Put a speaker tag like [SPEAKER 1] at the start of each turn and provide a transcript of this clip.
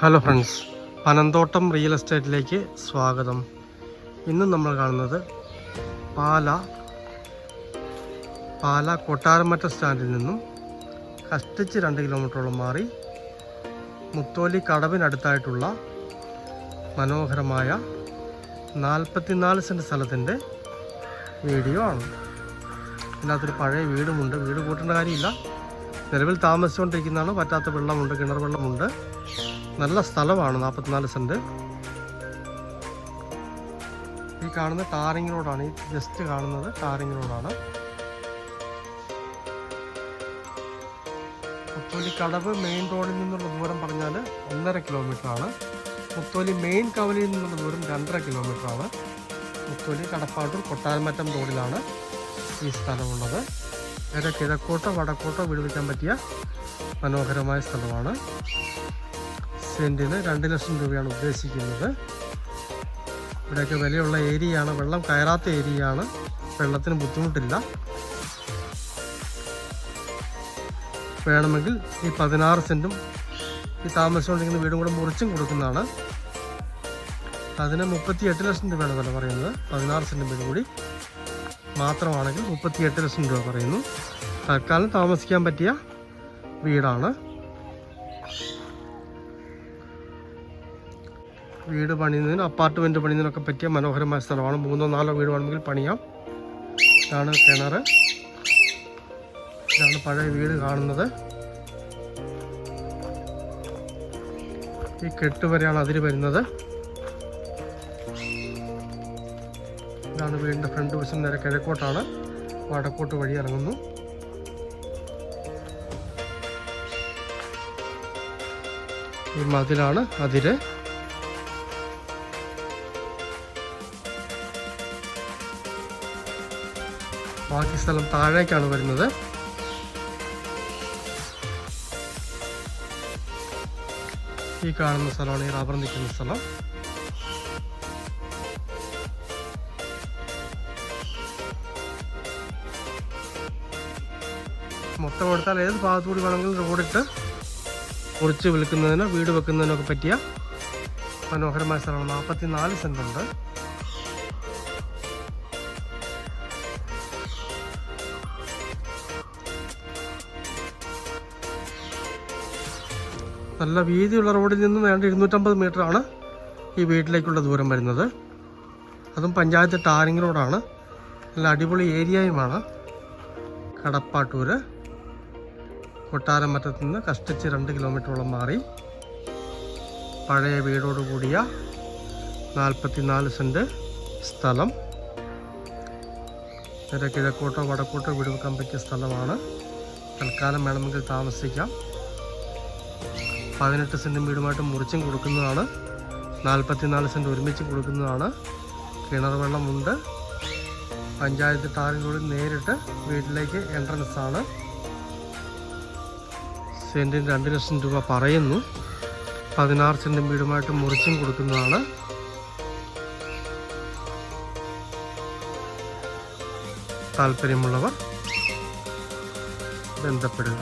[SPEAKER 1] Hello friends, Panamthottam real എസ്റ്റേറ്റിലേക്ക് സ്വാഗതം. ഇന്ന് നമ്മൾ കാണുന്നത് പാല കൊട്ടാരമറ്റ സ്റ്റാൻഡിൽ നിന്നും കഷ്ടിച്ച് 2 കിലോമീറ്ററോളം മാറി മുത്തോലി കടവിനടുത്തായിട്ടുള്ള മനോഹരമായ 44 സെൻറ്റ് സ്ഥലത്തിൻ്റെ വീഡിയോ ആണ്. ഇതിനകത്തൊരു പഴയ വീടുമുണ്ട്. വീട് കൂട്ടേണ്ട കാര്യമില്ല, നിലവിൽ താമസിച്ചുകൊണ്ടിരിക്കുന്നതാണ്. പറ്റാത്ത വെള്ളമുണ്ട്, കിണർ വെള്ളമുണ്ട്. നല്ല സ്ഥലമാണ്. 44 സെൻറ്റ്. ഈ കാണുന്ന ടാറിങ് റോഡാണ്. ഈ ജസ്റ്റ് കാണുന്നത് ടാറിങ് റോഡാണ്. മുത്തോലി കടവ് മെയിൻ റോഡിൽ നിന്നുള്ള ദൂരം പറഞ്ഞാൽ 1.5 കിലോമീറ്ററാണ്. മുത്തോലി മെയിൻ കവലയിൽ നിന്നുള്ള ദൂരം 2.5 കിലോമീറ്ററാണ്. മുത്തോലി കടപ്പാട്ടൂർ കൊട്ടാരമറ്റം റോഡിലാണ് ഈ സ്ഥലമുള്ളത്. നേരെ കിഴക്കോട്ടോ വടക്കോട്ടോ വീട് വയ്ക്കാൻ പറ്റിയ മനോഹരമായ സ്ഥലമാണ്. സെൻറ്റിന് 2 ലക്ഷം രൂപയാണ് ഉദ്ദേശിക്കുന്നത്. ഇവിടെയൊക്കെ വിലയുള്ള ഏരിയയാണ്. വെള്ളം കയറാത്ത ഏരിയയാണ്. വെള്ളത്തിന് ബുദ്ധിമുട്ടില്ല. വേണമെങ്കിൽ ഈ 16 സെൻറ്റും ഈ താമസിച്ചുകൊണ്ടിരിക്കുന്ന വീടും കൂടെ മുറിച്ചും കൊടുക്കുന്നതാണ്. അതിന് 38 ലക്ഷം രൂപയാണ് വില പറയുന്നത്. 16 സെൻറ്റും വീടും കൂടി മാത്രമാണെങ്കിൽ 38 ലക്ഷം രൂപ പറയുന്നു. തൽക്കാലം താമസിക്കാൻ പറ്റിയ വീടാണ്. വീട് പണിയുന്നതിന്, അപ്പാർട്ട്മെൻറ്റ് പണിയുന്നതിനൊക്കെ പറ്റിയ മനോഹരമായ സ്ഥലമാണ്. 3-4 വീട് വേണമെങ്കിൽ പണിയാം. ഇതാണ് കിണർ. ഇതാണ് പഴയ വീട് കാണുന്നത്. ഈ കെട്ട് വരെയാണ് അതിര് വരുന്നത്. ഇതാണ് വീടിൻ്റെ ഫ്രണ്ട് വശം. നേരെ കിഴക്കോട്ടാണ്, വടക്കോട്ട് വഴി ഇറങ്ങുന്നു. ഈ മതിലാണ് അതിര്. ബാക്കി സ്ഥലം താഴേക്കാണ് വരുന്നത്. ഈ കാണുന്ന സ്ഥലമാണ് ഈ റബ്ബർ നിൽക്കുന്ന സ്ഥലം. മൊത്തം എടുത്താൽ ഏത് ഭാഗത്തുകൂടി വേണമെങ്കിലും റോഡിട്ട് മുറിച്ച് വിൽക്കുന്നതിനോ വീട് വെക്കുന്നതിനൊക്കെ പറ്റിയ മനോഹരമായ സ്ഥലമാണ്. 44 സെൻറ്റ് ഉണ്ട്. നല്ല വീതിയുള്ള റോഡിൽ നിന്നും വേണ്ട 250 മീറ്ററാണ് ഈ വീട്ടിലേക്കുള്ള ദൂരം വരുന്നത്. അതും പഞ്ചായത്ത് ടാറിങ് റോഡാണ്. നല്ല അടിപൊളി ഏരിയയുമാണ്. കടപ്പാട്ടൂർ കൊട്ടാരമറ്റത്ത് നിന്ന് കഷ്ടിച്ച് 2 കിലോമീറ്ററോളം മാറി പഴയ വീടോട് കൂടിയ 44 സെൻറ്റ് സ്ഥലം. നേരെ കിഴക്കോട്ടോ വടക്കോട്ടോ വീട് വെക്കാൻ പറ്റിയ സ്ഥലമാണ്. തൽക്കാലം വേണമെങ്കിൽ താമസിക്കാം. 18 സെൻറ്റും വീടുമായിട്ട് മുറിച്ചും കൊടുക്കുന്നതാണ്. 44 സെൻറ്റ് ഒരുമിച്ച് കൊടുക്കുന്നതാണ്. കിണർ വെള്ളമുണ്ട്. പഞ്ചായത്ത് ടാറിങ് റോഡിൽ നേരിട്ട് വീട്ടിലേക്ക് എൻട്രൻസ് ആണ്. സെൻറ്റിന് 2 ലക്ഷം രൂപ പറയുന്നു. 16 സെൻറ്റും വീടുമായിട്ട് മുറിച്ചും കൊടുക്കുന്നതാണ്. താല്പര്യമുള്ളവർ ബന്ധപ്പെടുക.